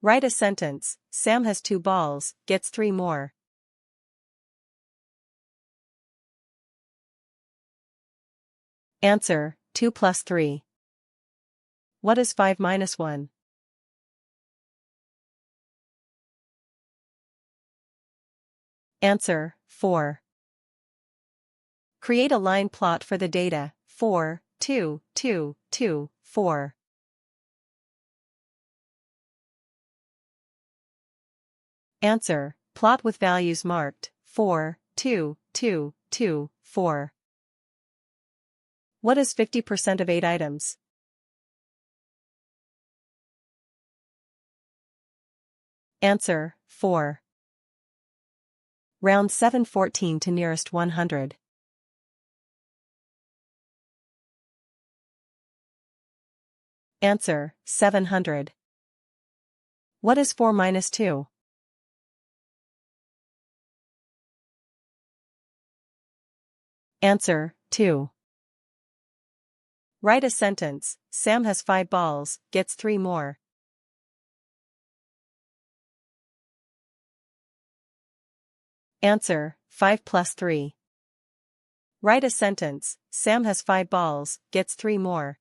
Write a sentence. Sam has 2 balls, gets 3 more. Answer, 2 plus 3. What is 5 minus 1? Answer, 4. Create a line plot for the data, 4, 2, 2, 2, 4. Answer, plot with values marked, 4, 2, 2, 2, 4. What is 50% of 8 items? Answer, 4. Round 714 to nearest 100. Answer, 700. What is 4 minus 2? Answer, 2. Write a sentence. Sam has 5 balls, gets 3 more. Answer, 5 plus 3. Write a sentence. Sam has 5 balls, gets 3 more.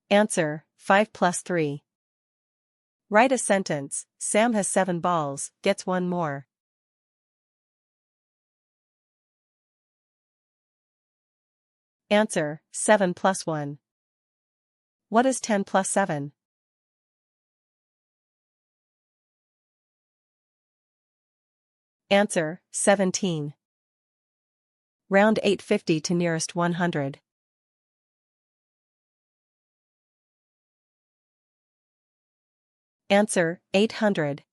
Answer, 5 plus 3. Write a sentence. Sam has 7 balls, gets 1 more. Answer, 7 plus 1. What is 10 plus 7? Answer, 17. Round 850 to nearest 100. Answer, 800.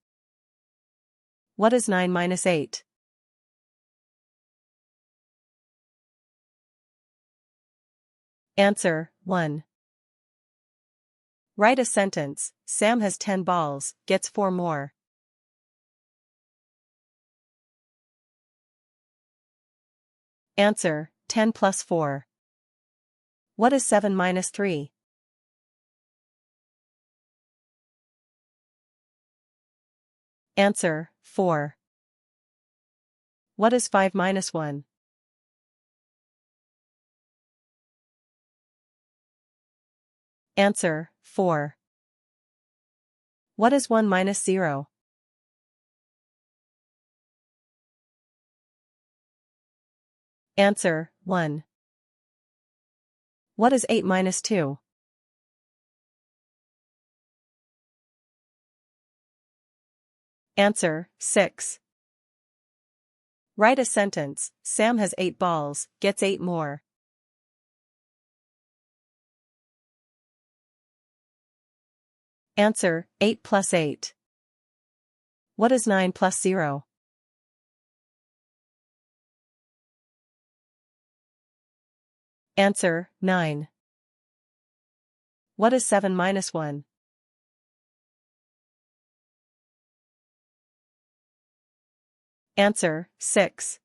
What is 9 minus 8? Answer, 1. Write a sentence. Sam has 10 balls, gets 4 more. Answer, 10 plus 4. What is 7 minus 3? Answer, 4. What is 5 minus 1? Answer, 4. What is 1 minus 0? Answer, 1. What is 8 minus 2? Answer, 6. Write a sentence. Sam has 8 balls, gets 8 more. Answer, 8 plus 8. What is 9 plus 0? Answer, 9. What is 7 minus 1? Answer, 6.